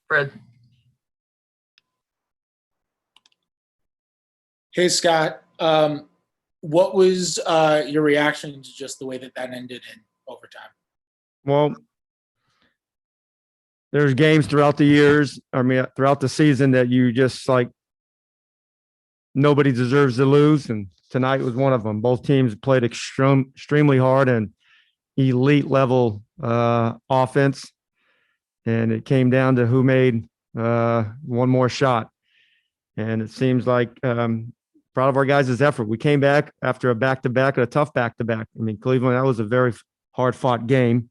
Fred. Hey, Scott. What was your reaction to just the way that ended in overtime? Well, there's games throughout the years, throughout the season that you just like nobody deserves to lose, and tonight was one of them. Both teams played extremely hard and elite level offense, and it came down to who made one more shot. And it seems like proud of our guys' effort. We came back after a back-to-back, a tough back-to-back. I mean, Cleveland, that was a very hard-fought game.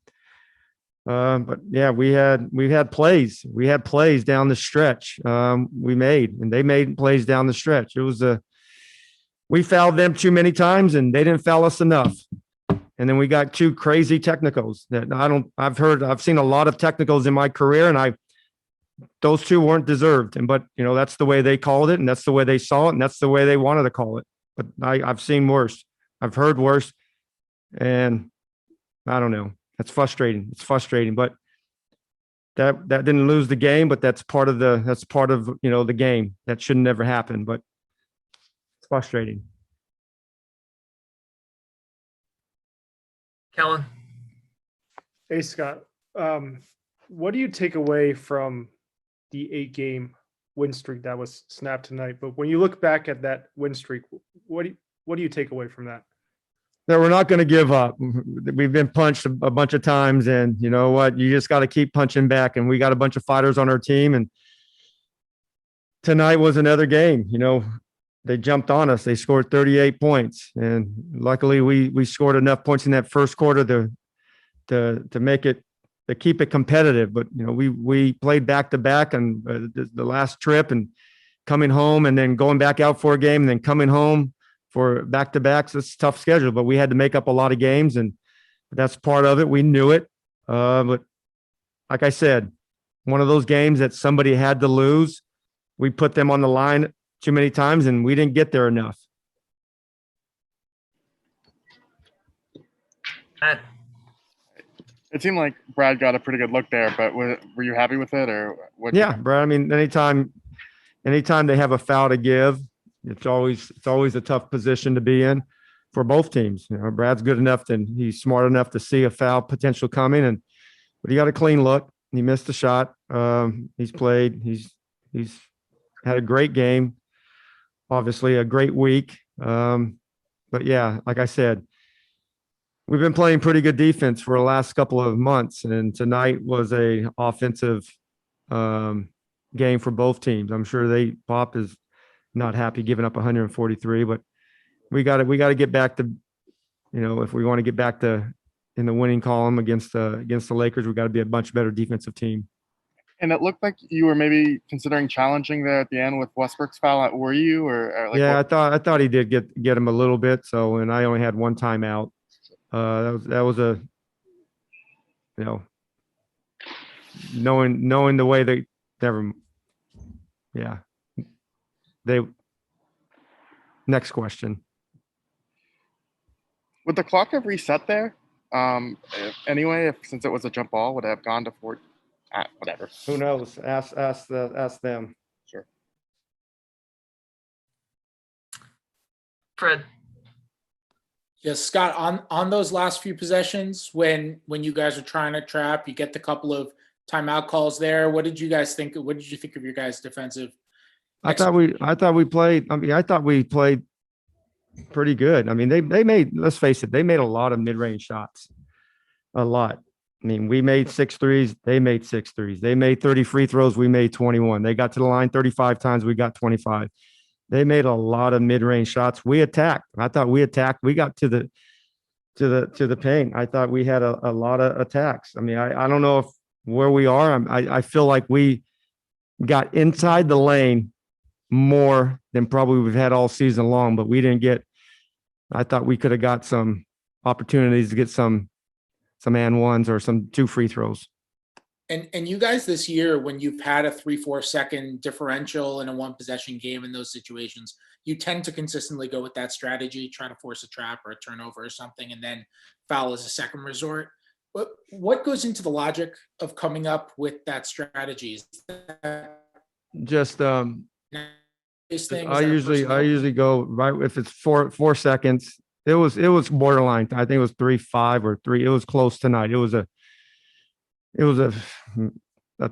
But yeah, we had plays. We had plays down the stretch. We made, and they made plays down the stretch. It was we fouled them too many times, and they didn't foul us enough. And then we got two crazy technicals that I've seen a lot of technicals in my career, and those two weren't deserved. But that's the way they called it, and that's the way they saw it, and that's the way they wanted to call it. But I've seen worse. I've heard worse, and I don't know. That's frustrating. It's frustrating, but that didn't lose the game, but that's part of the game. That should never happen, but it's frustrating. Kellen. Hey, Scott. What do you take away from the 8-game win streak that was snapped tonight? But when you look back at that win streak, what do you take away from that? That we're not going to give up. We've been punched a bunch of times, and you know what? You just got to keep punching back. And we got a bunch of fighters on our team. And tonight was another game. They jumped on us. They scored 38 points, and luckily we scored enough points in that first quarter to make it, to keep it competitive. But we played back to back on the last trip, and coming home, and then going back out for a game, and then coming home for back-to-backs. It's a tough schedule, but we had to make up a lot of games, and that's part of it. We knew it. But like I said, one of those games that somebody had to lose. We put them on the line too many times, and we didn't get there enough. Matt. It seemed like Brad got a pretty good look there, but were you happy with it, or what? Yeah, Brad. I mean, anytime they have a foul to give, it's always a tough position to be in for both teams. Brad's good enough, and he's smart enough to see a foul potential coming, but he got a clean look. He missed the shot. He's played. He's had a great game. Obviously, a great week. But yeah, like I said, we've been playing pretty good defense for the last couple of months, and tonight was a offensive game for both teams. I'm sure Pop is not happy giving up 143, but we got to get back to, if we want to get back to in the winning column against the Lakers, we got to be a much better defensive team. And it looked like you were maybe considering challenging there at the end with Westbrook's foul. Were you, or like? Yeah, I thought he did get him a little bit. So, and I only had one timeout. That was a, knowing the way they never. Yeah. Next question. Would the clock have reset there? Anyway, since it was a jump ball, would it have gone to 4? Whatever. Who knows? Ask them. Sure. Fred. Yes, Scott, on those last few possessions, when you guys are trying to trap, you get the couple of timeout calls there. What did you guys think? What did you think of your guys' defensive? I thought we played pretty good. I mean, they made, let's face it, they made a lot of mid-range shots. A lot. I mean, we made 6 threes, they made 6 threes. They made 30 free throws, we made 21. They got to the line 35 times, we got 25. They made a lot of mid-range shots. We attacked. I thought we attacked. We got to the paint. I thought we had a lot of attacks. I mean, I don't know where we are. I feel like we got inside the lane more than probably we've had all season long, but we didn't get. I thought we could have got some opportunities to get some and ones or some 2 free throws. And you guys this year, when you've had a 3-4 second differential in a 1-possession game in those situations, you tend to consistently go with that strategy, try to force a trap or a turnover or something, and then foul as a second resort. What goes into the logic of coming up with that strategy? Is that Just this thing? I usually go right if it's 4 seconds. It was borderline. I think it was 3-5 or 3. It was close tonight. It was a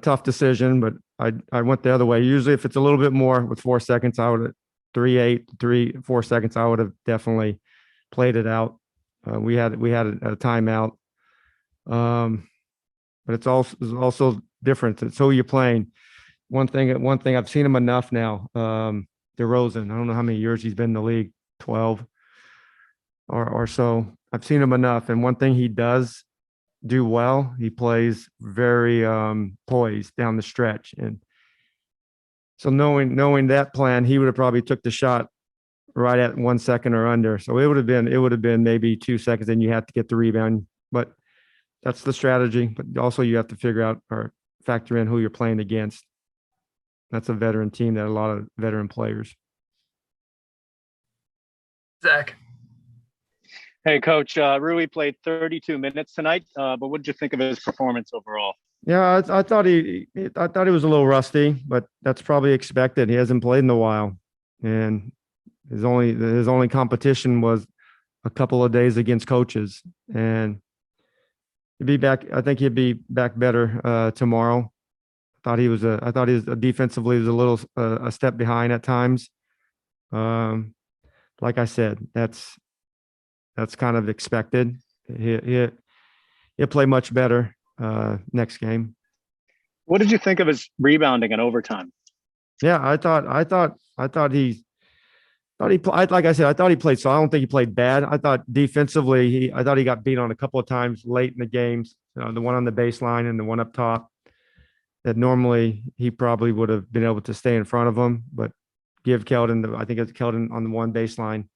tough decision, but I went the other way. Usually, if it's a little bit more with 4 seconds, I would have 3-8, 4 seconds. I would have definitely played it out. We had a timeout. But it's also different. It's who you're playing. One thing I've seen him enough now. DeRozan, I don't know how many years he's been in the league, 12 or so. I've seen him enough. And one thing he does do well, he plays very poised down the stretch. And so knowing that plan, he would have probably took the shot right at 1 second or under. So it would have been maybe 2 seconds, and you have to get the rebound. But that's the strategy. But also you have to figure out or factor in who you're playing against. That's a veteran team that a lot of veteran players. Zach. Hey, Coach. Rui played 32 minutes tonight, but what did you think of his performance overall? Yeah, I thought he was a little rusty, but that's probably expected. He hasn't played in a while, and his only competition was a couple of days against coaches, and he'd be back. I think he'd be back better tomorrow. I thought he was defensively was a little a step behind at times. Like I said, that's kind of expected. He'll play much better next game. What did you think of his rebounding in overtime? Yeah, I thought he like I said, I thought he played. So I don't think he played bad. I thought defensively, I thought he got beat on a couple of times late in the games. The one on the baseline and the one up top. That normally he probably would have been able to stay in front of him, but give Keldon. I think it's Keldon on the one baseline,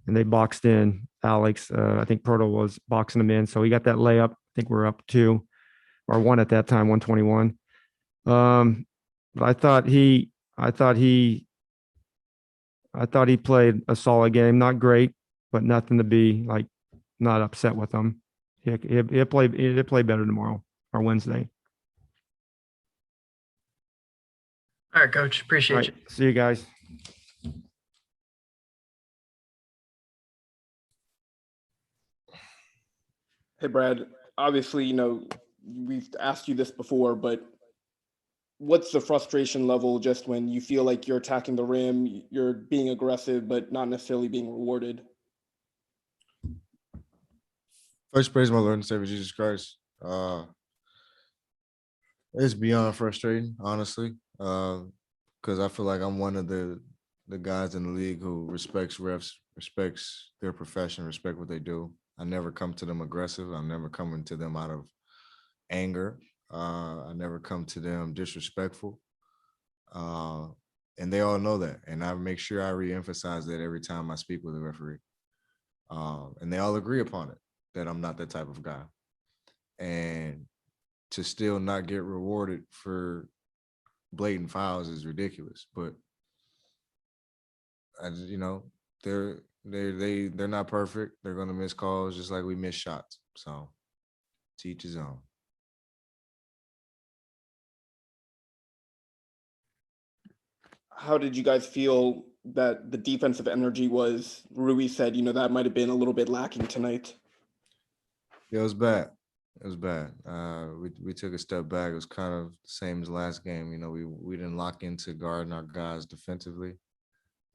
and they boxed in Alex. I think Proto was boxing him in, so he got that layup. I think we're up 2 or 1 at that time, 121. But I thought he played a solid game. Not great, but nothing to be like not upset with him. He'll play better tomorrow or Wednesday. All right, Coach. Appreciate you. See you guys. Hey, Brad. Obviously, we've asked you this before, but what's the frustration level just when you feel like you're attacking the rim, you're being aggressive, but not necessarily being rewarded? First, praise my Lord and Savior Jesus Christ. It's beyond frustrating, honestly, because I feel like I'm one of the guys in the league who respects refs, respects their profession, respect what they do. I never come to them aggressive. I'm never coming to them out of anger. I never come to them disrespectful. And they all know that. And I make sure I reemphasize that every time I speak with a referee. And they all agree upon it, that I'm not that type of guy. And to still not get rewarded for blatant fouls is ridiculous. But they're not perfect. They're gonna miss calls just like we miss shots. So to each his own. How did you guys feel that the defensive energy was? Rui said, that might have been a little bit lacking tonight. Yeah, it was bad. It was bad. We took a step back. It was kind of the same as last game. We didn't lock into guarding our guys defensively.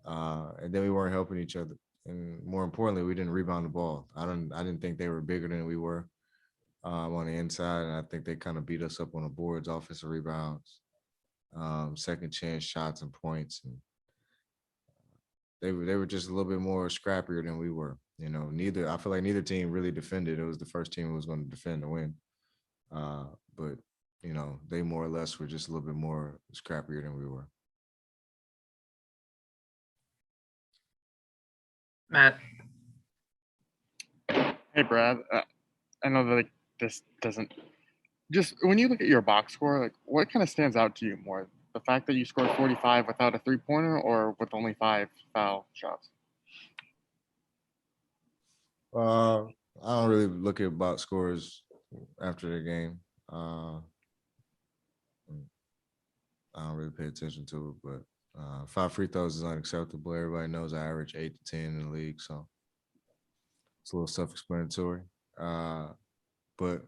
And then we weren't helping each other. And more importantly, we didn't rebound the ball. I didn't think they were bigger than we were on the inside. And I think they kind of beat us up on the boards, offensive rebounds, second chance shots and points. And they were just a little bit more scrappier than we were. I feel like neither team really defended. It was the first team who was going to defend to win. But they more or less were just a little bit more scrappier than we were. Matt. Hey, Brad. I know that this doesn't just when you look at your box score, what kind of stands out to you more? The fact that you scored 45 without a 3-pointer or with only 5 foul shots? I don't really look at box scores after the game. I don't really pay attention to it, but 5 free throws is unacceptable. Everybody knows I average 8 to 10 in the league, so it's a little self-explanatory. But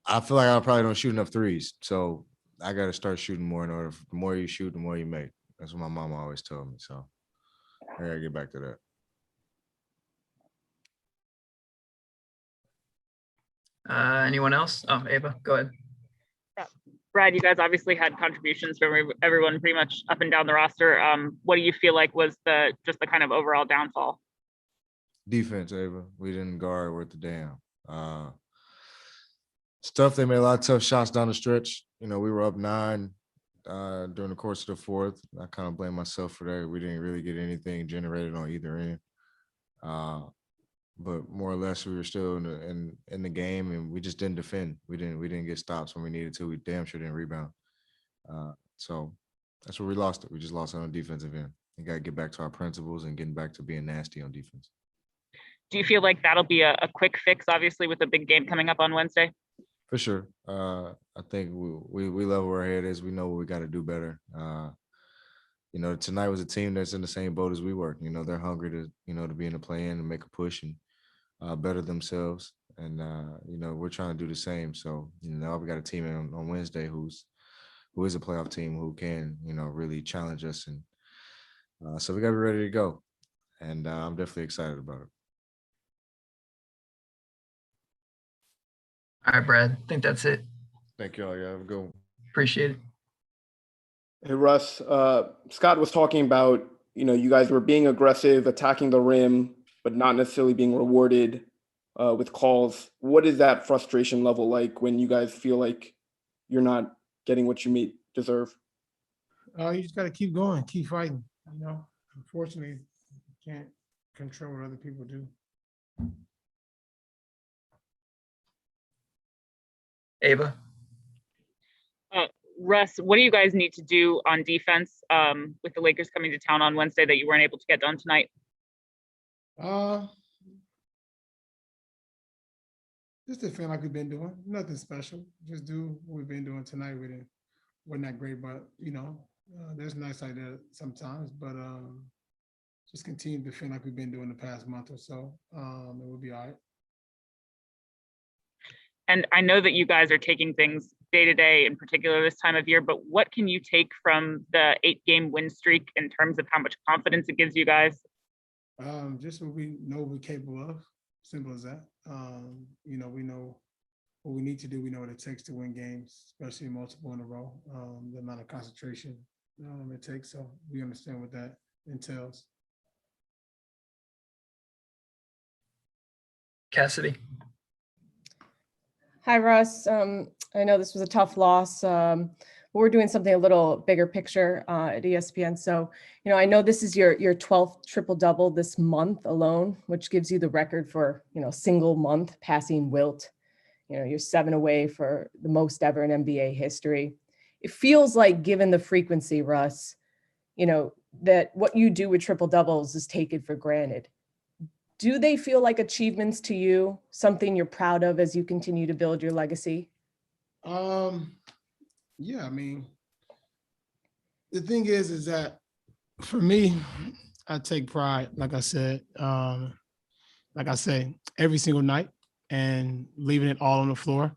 I feel like I probably don't shoot enough threes, so I got to start shooting more. In order, the more you shoot, the more you make. That's what my mama always told me. So I got to get back to that. Anyone else? Oh, Ava, go ahead. Brad, you guys obviously had contributions from everyone pretty much up and down the roster. What do you feel like was the kind of overall downfall? Defense, Ava. We didn't guard worth a damn. Stuff, they made a lot of tough shots down the stretch. You know, we were up 9 during the course of the fourth. I kind of blame myself for that. We didn't really get anything generated on either end. But more or less, we were still in the game, and we just didn't defend. We didn't get stops when we needed to. We damn sure didn't rebound. So that's where we lost it. We just lost it on the defensive end. We got to get back to our principles and getting back to being nasty on defense. Do you feel like that'll be a quick fix, obviously, with a big game coming up on Wednesday? For sure. I think we level where our head is. We know what we got to do better. You know, tonight was a team that's in the same boat as we were. You know, they're hungry to be in the play-in and make a push and better themselves. And, you know, we're trying to do the same. So, you know, we got a team on Wednesday who is a playoff team who can, you know, really challenge us. And so we got to be ready to go. And I'm definitely excited about it. All right, Brad. I think that's it. Thank you all. Yeah, have a good one. Appreciate it. Hey, Russ, Scott was talking about, you know, you guys were being aggressive, attacking the rim, but not necessarily being rewarded with calls. What is that frustration level like when you guys feel like you're not getting what you deserve? You just got to keep going, keep fighting. You know, unfortunately, you can't control what other people do. Ava. Russ, what do you guys need to do on defense with the Lakers coming to town on Wednesday that you weren't able to get done tonight? Just defend like we've been doing. Nothing special. Just do what we've been doing tonight. Wasn't that great, but you know, there's nights like that sometimes. But just continue to defend like we've been doing the past month or so. It will be all right. And I know that you guys are taking things day to day, in particular this time of year, but what can you take from the 8-game win streak in terms of how much confidence it gives you guys? Just what we know we're capable of. Simple as that. You know, we know what we need to do. We know what it takes to win games, especially multiple in a row. The amount of concentration it takes. So we understand what that entails. Cassidy. Hi, Russ. I know this was a tough loss. But we're doing something a little bigger picture at ESPN. So, you know, I know this is your 12th triple-double this month alone, which gives you the record for, you know, single month passing Wilt. You know, you're 7 away for the most ever in NBA history. It feels like, given the frequency, Russ, you know, that what you do with triple-doubles is taken for granted. Do they feel like achievements to you, something you're proud of as you continue to build your legacy? Yeah, I mean, the thing is that for me, I take pride, like I said, like I say, every single night and leaving it all on the floor.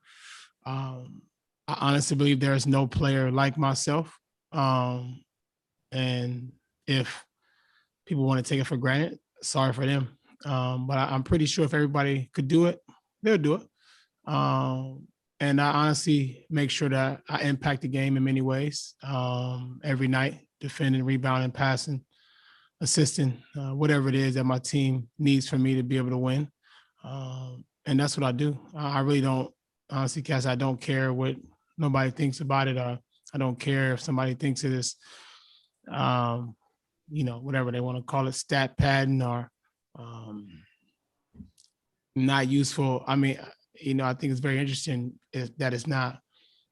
I honestly believe there's no player like myself. And if people want to take it for granted, sorry for them. But I'm pretty sure if everybody could do it, they'll do it. And I honestly make sure that I impact the game in many ways every night, defending, rebounding, passing, assisting, whatever it is that my team needs for me to be able to win. And that's what I do. I really don't, honestly, Cass, I don't care what nobody thinks about it. I don't care if somebody thinks it is, you know, whatever they want to call it, stat padding or not useful. I mean, you know, I think it's very interesting that it's not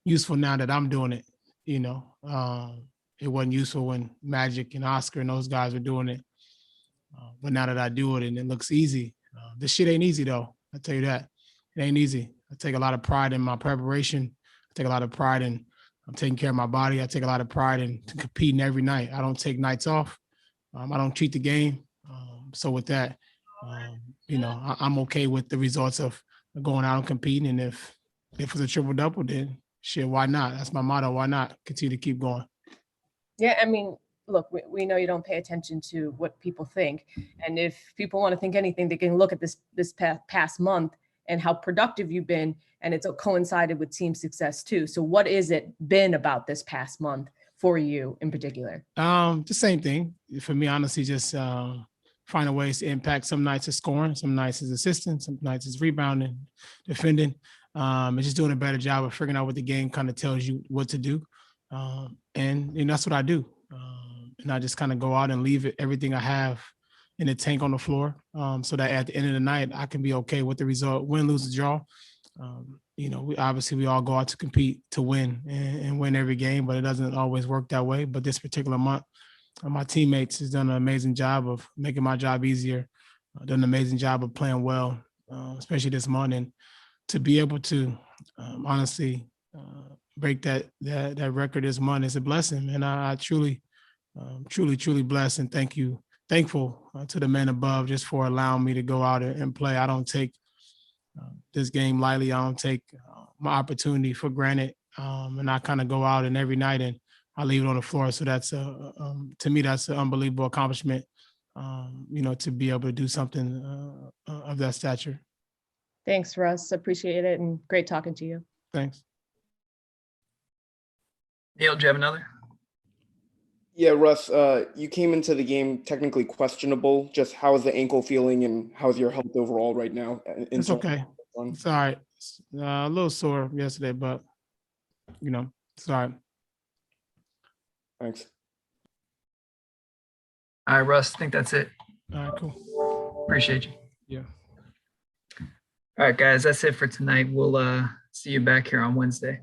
useful now that I'm doing it. You know, it wasn't useful when Magic and Oscar and those guys were doing it. But now that I do it and it looks easy, this shit ain't easy though. I tell you that. It ain't easy. I take a lot of pride in my preparation. I take a lot of pride in I'm taking care of my body. I take a lot of pride in competing every night. I don't take nights off. I don't cheat the game. So with that, I'm okay with the results of going out and competing. And if it's a triple double, then shit, why not? That's my motto. Why not continue to keep going? Yeah, I mean, look, we know you don't pay attention to what people think. And if people want to think anything, they can look at this past month and how productive you've been. And it's coincided with team success too. So what is it been about this past month for you in particular? The same thing for me, honestly, just finding ways to impact. Some nights is scoring, some nights is assisting, some nights is rebounding, defending, and just doing a better job of figuring out what the game kind of tells you what to do. And that's what I do. And I just kind of go out and leave everything I have in the tank on the floor, so that at the end of the night, I can be okay with the result, win, lose, or draw. We all go out to compete to win and win every game, but it doesn't always work that way. But this particular month, my teammates has done an amazing job of making my job easier, done an amazing job of playing well, especially this month. And to be able to honestly break that record this month is a blessing. And I truly blessed and thankful to the men above just for allowing me to go out and play. I don't take this game lightly. I don't take my opportunity for granted. And I kind of go out and every night and I leave it on the floor. So that's to me, that's an unbelievable accomplishment, to be able to do something of that stature. Thanks, Russ. Appreciate it. And great talking to you. Thanks. Neil, do you have another? Yeah, Russ, you came into the game technically questionable. Just how is the ankle feeling and how's your health overall right now? It's okay. It's all right. A little sore yesterday, but it's all right. Thanks. All right, Russ, I think that's it. All right, cool. Appreciate you. Yeah. All right, guys, that's it for tonight. We'll see you back here on Wednesday.